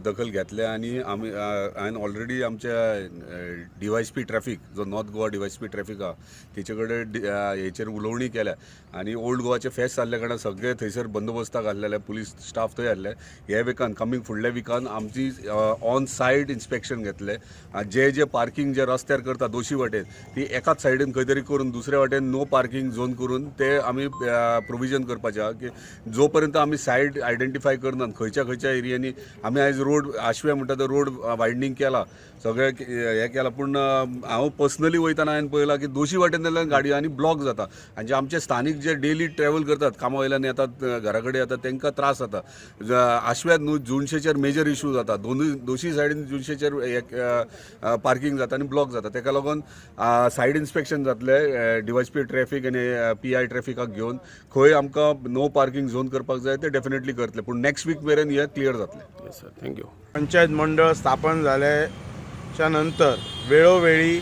दखल घेतल्या आणि आमी हांवें ऑलरेडी आमच्या DYSP ट्रॅफिक जो नॉर्थ गोवा DYSP ट्रॅफिक आहा तेचे कडेन हेचेर उलोवणी केल्या आणि ओल्ड गोवाचे फेस्ट जाल्ल्या कारणान सगळे थंयसर बंदोबस्ताक घाल्लेले पुलीस स्टाफ थंय हाडले हे विकान कमिंग फुडल्या विकान आमची ऑन सायड इन्स्पेक्शन घेतले जे पार्किंग जे रस्त्यार करता दोशी वाटेन ती एकाच सायडीन खंय तरी करून दुसऱ्या वाटेन नो पार्किंग झोन करून ते आमी प्रोविजन करपाचे आहा की जो पर्यंत आमी सायड आयडेंटिफाय करनात खंयच्या एरियांनी आमी आयज रोड आशव्या म्हणटा तो रोड वायडनींग केला सगळे हे केला पूण हांव पर्सनली वयताना हांवें पळयलां की दोशी वाटेन जाल्यार गाडी आनी ब्लॉक जाता आनी जे आमचे स्थानीक जे डेली ट्रॅवल करतात कामा वयल्यान येतात घरा कडेन येतात तांकां त्रास जाता आशव्यात न्हू जुनशेचेर मेजर इशू जाता दोशी सायडीन जुनशेचेर पार्किंग जाता आनी ब्लॉक जाता ताका लागून सायड इन्स्पेक्शन जातले DYSP ट्रॅफिक आनी PI ट्रॅफिकाक घेवन खंय आमकां नो पार्किंग झोन करपाक जाय ते डेफिनेटली करतले पूण नेक्स्ट वीक मेरेन हे क्लियर जातले. Yes sir, thank you. पंचायत मंडळ स्थापन झाल्याच्या नंतर वेळोवेळी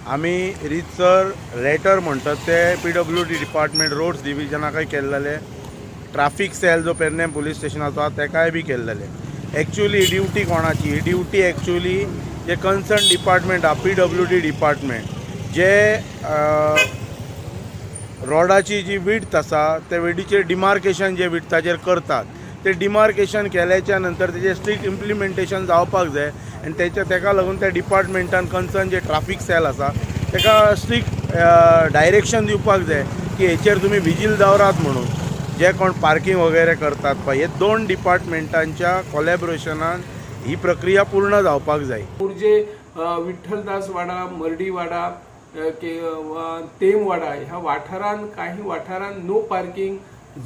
आम्ही रितसर लेटर म्हणतात ते PWD डिपार्टमेंट रोड्स डिव्हिजनाकय केल्लेले ट्रॅफिक सेल जो पेरनेम पुलीस स्टेशनाचो आसा ताकाय बी केल्लेले. एक्चुअली ही ड्युटी कोणाची? ही ड्युटी एक्चुअली जे कन्सर्न डिपार्टमेंट आहा PWD डिपार्टमेंट जे रोडाची जी विड्थ आसा त्या विडीचेर डिमार्केशन जे विडथाचेर करतात ते डिमार्केशन केल्याच्या नंतर तेजे स्ट्रिक्ट इम्प्लिमेंटेशन जावपाक जाय आनी ताका लागून त्या डिपार्टमेंटान कन्सर्न जे ट्रॅफिक सेल आसा ताका स्ट्रिक्ट डायरेक्शन दिवपाक जाय की हेचेर तुमी विजील दवरात म्हणून जे कोण पार्किंग वगैरे करतात पळय हे दोन डिपार्टमेंटांच्या कोलॅबोरेशनान ही प्रक्रिया पूर्ण जावपाक जाय. जे विठ्ठलदास वाडा, मर्डी वाडा तेम वाडा ह्या वाठारांत काही वाठारांत नो पार्किंग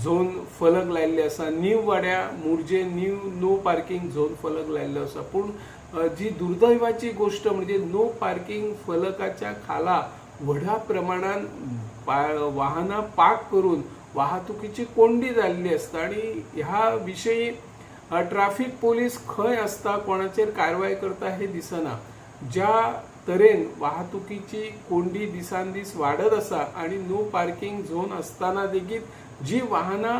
झोन फलक लायल्ले आसा. नीव वाड्या मुर्जे नो पार्किंग झोन फलक लायल्लो आसा. पूण जी दुर्दैवाची गोष्ट म्हणजे नो पार्किंग फलकाच्या खाला व्हडा प्रमाणात वाहनां पार्क करून वाहतुकीची कोंडी जाल्ली आसता आणि ह्या विशयी ट्रॅफिक पोलीस खंय आसता कोणाचेर कारवाय करता हे दिसना. ज्या तरेन वाहतुकीची कोंडी दिसान दीस वाडत आसा आणि नो पार्किंग झोन असताना लेगीत जी वाहनां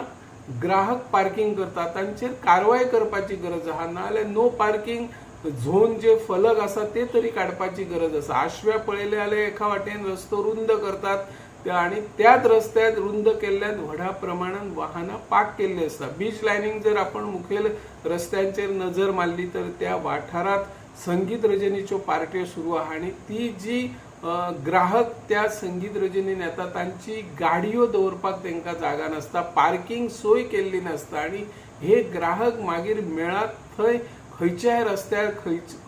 ग्राहक पार्किंग करतात तांचेर कारवाय करपाची गरज आहा. नाजाल्यार नो पार्किंग झोन जे फलक आसा ते तरी काडपाची गरज आसा. आशव्या पळयले जाल्यार एका वाटेन रस्तो रुंद करतात आणि त्याच रस्त्यात रुंद केल्ल्यान व्हडा प्रमाणात वाहनां पार्क केल्ली आसता. बीच लायनींग जर आपण मुखेल रस्त्यांचेर नजर मारली तर त्या वाठारात संगीत रजनीच्यो पार्ट्यो सुरू आहा आणि ती जी ग्राहक त्या संगीत रजनीन येता तांची गाडयो दवरपाक तांकां जागा नासता, पार्किंग सोय केल्ली नासता आणि हे ग्राहक मागीर मेळात थंय खंयच्याय रस्त्यार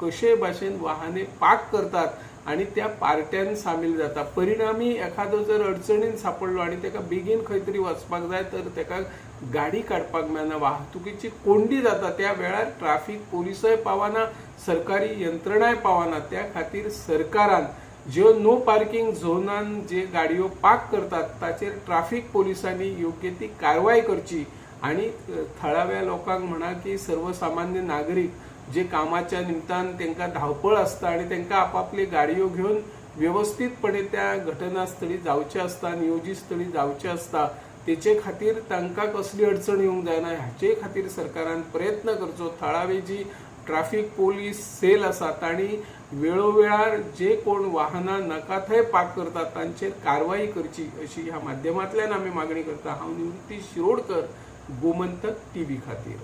कशे भाशेन वाहने पार्क करतात आणि त्या पार्ट्यान सामील जाता. परिणामी एखादो जर अडचणीन सापडलो आणि ताका बेगीन खंय तरी वचपाक जाय तर ताका गाडी काडपाक मेळना, वाहतुकीची कोंडी जाता. त्या वेळार ट्रॅफिक पोलीसय पावना, सरकारी यंत्रणाय पावना. त्या खातीर सरकारान ज्यो नो पार्किंग झोनान जे गाडयो पार्क करतात ताचेर ट्रॅफिक पोलिसांनी योग्य ती कारवाय करची आणि थळाव्या लोकांक म्हणा की सर्वसामान्य नागरीक जे कामाच्या निमतान तांकां धावपळ आसता आणि तांकां आपापली गाडयो घेवन व्यवस्थितपणे त्या घटनास्थळी जावचे आसता, नियोजीत स्थळी जावचे आसता. तेचे खातीर तांकां कसली अडचण येवंक जायना हाचे खातीर सरकारान प्रयत्न करचो. थळावी जी ट्रॅफिक पोलीस सेल आसा तांणी वेळोवेळार जे कोण वाहनां नाका थंय पार्क करतात तांचेर कारवाई करची अशी ह्या माध्यमांतल्यान आमी मागणी करता. हांव निवृत्ती शिरोडकर, गोमंतक TV खातीर.